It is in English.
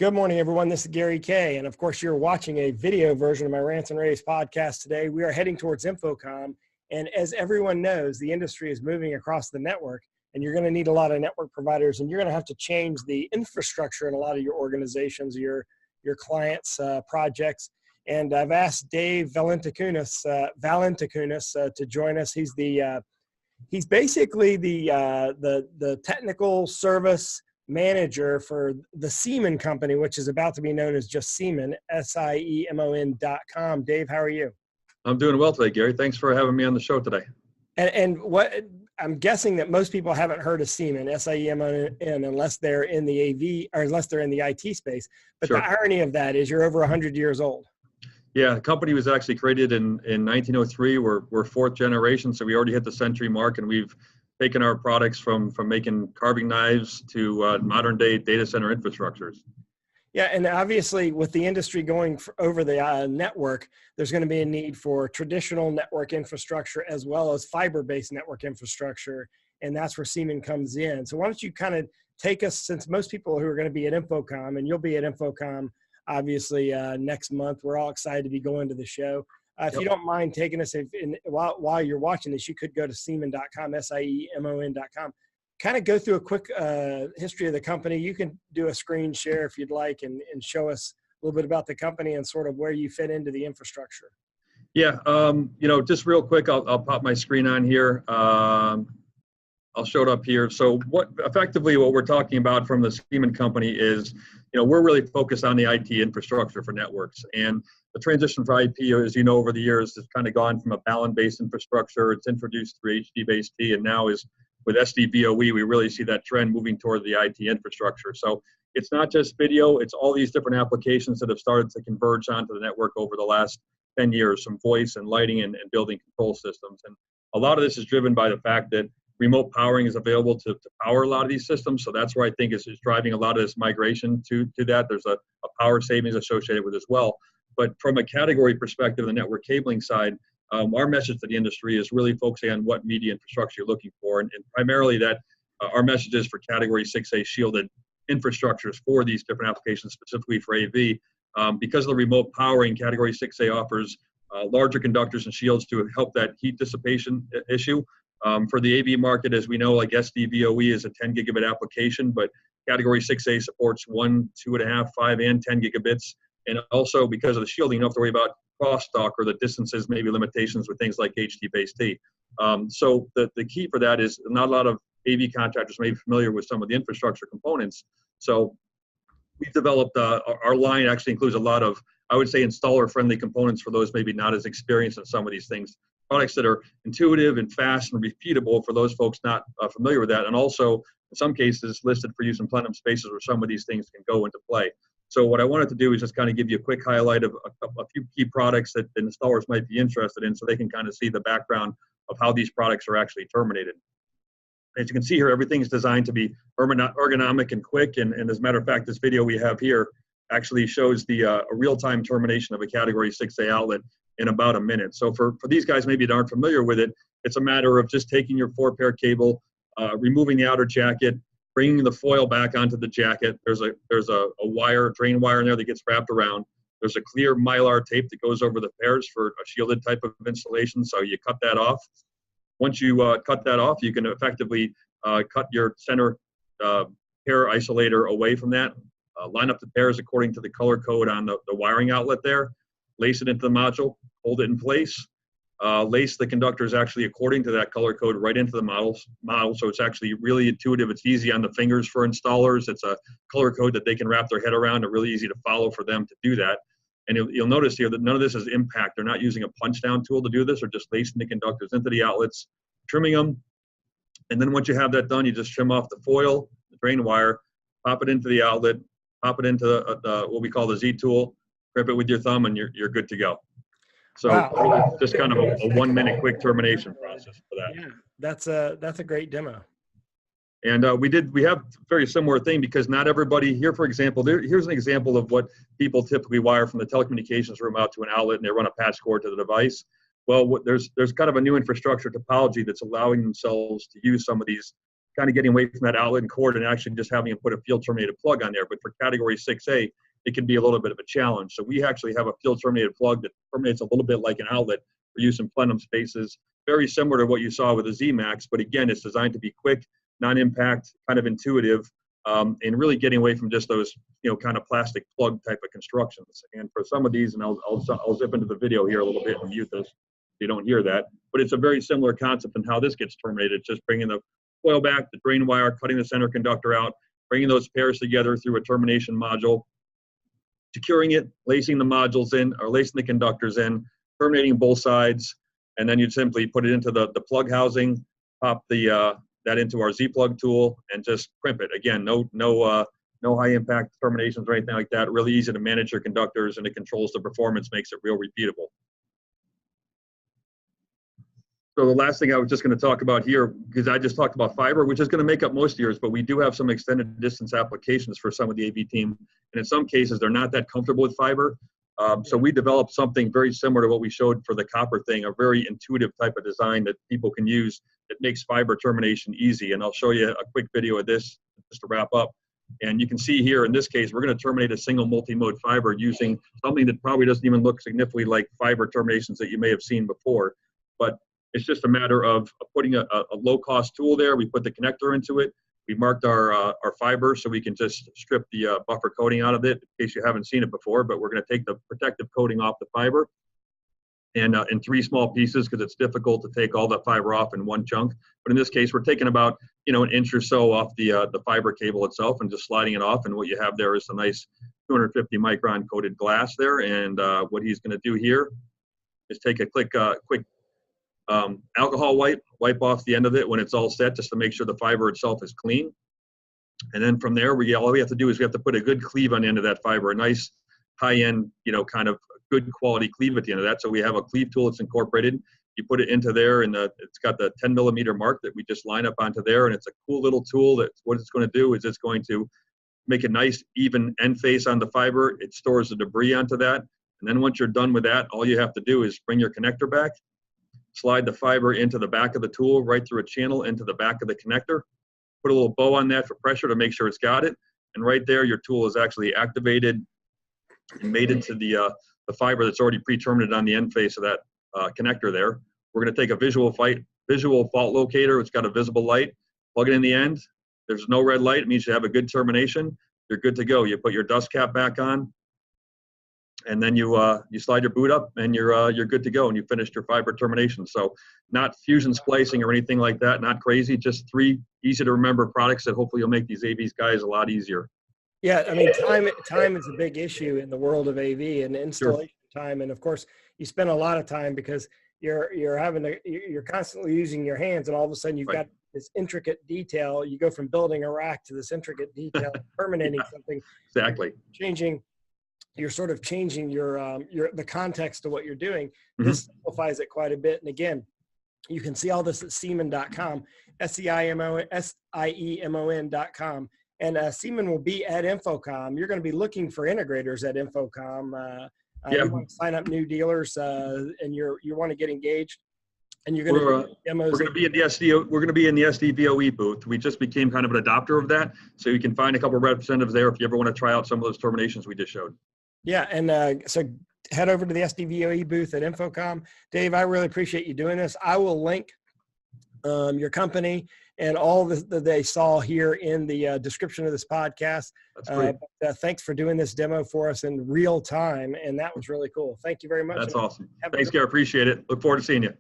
Good morning, everyone. This is Gary Kay. And of course, you're watching a video version of my Rants and Raves podcast today. We are heading towards InfoComm. And as everyone knows, the industry is moving across the network, and you're going to need a lot of network providers, and you're going to have to change the infrastructure in a lot of your organizations, your clients' projects. And I've asked Dave Valentikunas to join us. He's basically the technical service manager for the Siemon company, which is about to be known as just Siemon, SIEMON.com. Dave, how are you? I'm doing well today, Gary. Thanks for having me on the show today. And what I'm guessing that most people haven't heard of Siemon, SIEMON, unless they're in the AV or unless they're in the IT space. But sure. The irony of that is you're over 100 years old. Yeah, the company was actually created in 1903. We're fourth generation, so we already hit the century mark, and we've taken our products from making carving knives to modern day data center infrastructures. Yeah, and obviously with the industry going over the network, there's going to be a need for traditional network infrastructure as well as fiber-based network infrastructure, and that's where Siemon comes in. So why don't you kind of take us, since most people who are going to be at InfoComm, and you'll be at InfoComm obviously next month. We're all excited to be going to the show. If you don't mind taking us, while you're watching this, you could go to Siemon.com, SIEMON.com. Kind of go through a quick history of the company. You can do a screen share if you'd like and show us a little bit about the company and sort of where you fit into the infrastructure. Yeah, just real quick, I'll pop my screen on here. I'll show it up here. So what we're talking about from the Siemon company is, we're really focused on the IT infrastructure for networks. And the transition for IP, as you know, over the years has kind of gone from a BALN-based infrastructure. It's introduced through HD-based T, and now is with SDVoE, we really see that trend moving toward the IT infrastructure. So it's not just video, it's all these different applications that have started to converge onto the network over the last 10 years, some voice and lighting and building control systems. And a lot of this is driven by the fact that remote powering is available to power a lot of these systems. So that's where I think is driving a lot of this migration to that. There's a power savings associated with it as well. But from a category perspective, the network cabling side, our message to the industry is really focusing on what media infrastructure you're looking for. And primarily that our message is for category 6A shielded infrastructures for these different applications, specifically for AV. Because of the remote powering, category 6A offers larger conductors and shields to help that heat dissipation issue. For the AV market, as we know, like SDVoE is a 10 gigabit application, but category 6A supports 1, 2.5, 5, and 10 gigabits. And also because of the shielding, you don't have to worry about crosstalk or the distances, maybe limitations with things like HD-based T. So the key for that is not a lot of AV contractors may be familiar with some of the infrastructure components. So we've developed, our line actually includes a lot of, I would say, installer-friendly components for those maybe not as experienced in some of these things. Products that are intuitive and fast and repeatable for those folks not familiar with that, and also in some cases listed for use in plenum spaces where some of these things can go into play. So what I wanted to do is just kind of give you a quick highlight of a few key products that installers might be interested in so they can kind of see the background of how these products are actually terminated. As you can see here, everything is designed to be ergonomic and quick, and as a matter of fact, this video we have here actually shows the a real-time termination of a category 6A outlet in about a minute. So for these guys maybe that aren't familiar with it, it's a matter of just taking your 4-pair cable, removing the outer jacket, bringing the foil back onto the jacket. There's a wire, drain wire in there that gets wrapped around. There's a clear Mylar tape that goes over the pairs for a shielded type of installation. So you cut that off. Once you cut that off, you can effectively cut your center pair isolator away from that. Line up the pairs according to the color code on the wiring outlet there. Lace it into the module, hold it in place. Lace the conductors actually according to that color code right into the model. So it's actually really intuitive. It's easy on the fingers for installers. It's a color code that they can wrap their head around and really easy to follow for them to do that. And you'll notice here that none of this is impact. They're not using a punch down tool to do this, or just lacing the conductors into the outlets, trimming them. And then once you have that done, you just trim off the foil, the drain wire, pop it into the outlet, pop it into what we call the Z tool, grip it with your thumb, and you're good to go. So wow. Just kind of a 1 minute quick termination process for that. Yeah, that's a great demo. And we have a very similar thing because not everybody here, for example, here's an example of what people typically wire from the telecommunications room out to an outlet, and they run a patch cord to the device. Well, there's kind of a new infrastructure topology that's allowing themselves to use some of these kind of getting away from that outlet and cord and actually just having to put a field terminated plug on there. But for category 6A, it can be a little bit of a challenge. So we actually have a field terminated plug that terminates a little bit like an outlet for use in plenum spaces, very similar to what you saw with the Z-Max, but again, it's designed to be quick, non-impact, kind of intuitive, and really getting away from just those, kind of plastic plug type of constructions. And for some of these, and I'll zip into the video here a little bit and mute this so you don't hear that, but it's a very similar concept in how this gets terminated. It's just bringing the coil back, the drain wire, cutting the center conductor out, bringing those pairs together through a termination module, securing it, lacing the modules in, or lacing the conductors in, terminating both sides, and then you'd simply put it into the plug housing, pop that into our Z-plug tool, and just crimp it. Again, no high impact terminations or anything like that. Really easy to manage your conductors, and it controls the performance, makes it real repeatable. So the last thing I was just going to talk about here, because I just talked about fiber, which is going to make up most of yours, but we do have some extended distance applications for some of the AV team. And in some cases, they're not that comfortable with fiber. So we developed something very similar to what we showed for the copper thing, a very intuitive type of design that people can use that makes fiber termination easy. And I'll show you a quick video of this just to wrap up. And you can see here, in this case, we're going to terminate a single multi-mode fiber using something that probably doesn't even look significantly like fiber terminations that you may have seen before. But it's just a matter of putting a low-cost tool there. We put the connector into it. We marked our fiber so we can just strip the buffer coating out of it, in case you haven't seen it before. But we're going to take the protective coating off the fiber, and in 3 small pieces, because it's difficult to take all the fiber off in one chunk. But in this case, we're taking about an inch or so off the fiber cable itself and just sliding it off. And what you have there is a nice 250 micron coated glass there. And what he's going to do here is take a quick alcohol wipe off the end of it when it's all set, just to make sure the fiber itself is clean. And then from there, all we have to do is we have to put a good cleave on the end of that fiber, a nice high-end, kind of good quality cleave at the end of that. So we have a cleave tool that's incorporated. You put it into there, and it's got the 10 millimeter mark that we just line up onto there. And it's a cool little tool that what it's going to do is it's going to make a nice even end face on the fiber. It stores the debris onto that. And then once you're done with that, all you have to do is bring your connector back, slide the fiber into the back of the tool, right through a channel into the back of the connector, put a little bow on that for pressure to make sure it's got it. And right there, your tool is actually activated and mated to the fiber that's already pre-terminated on the end face of that connector there. We're going to take a visual fault locator. It's got a visible light, plug it in the end. There's no red light. It means you have a good termination. You're good to go. You put your dust cap back on, and then you slide your boot up, and you're good to go, and you finished your fiber termination. So not fusion splicing or anything like that, not crazy, just 3 easy to remember products that hopefully you'll make these AV guys a lot easier. Yeah, I mean, time is a big issue in the world of AV and installation time. And of course, you spend a lot of time because you're constantly using your hands, and all of a sudden you've got this intricate detail. You go from building a rack to this intricate detail, terminating something. Exactly. You're sort of changing the context of what you're doing. This simplifies it quite a bit. And again, you can see all this at Siemen.com, SIEMON.com. And Siemen will be at InfoComm. You're going to be looking for integrators at InfoComm. You want to sign up new dealers, and you want to get engaged. And you're going to do demos. We're going to be in the SDVOE booth. We just became kind of an adopter of that, so you can find a couple of representatives there if you ever want to try out some of those terminations we just showed. Yeah, and so head over to the SDVOE booth at InfoComm. Dave, I really appreciate you doing this. I will link your company and all that they saw here in the description of this podcast. That's great. Thanks for doing this demo for us in real time, and that was really cool. Thank you very much. That's awesome. Thanks, Gary. Appreciate it. Look forward to seeing you.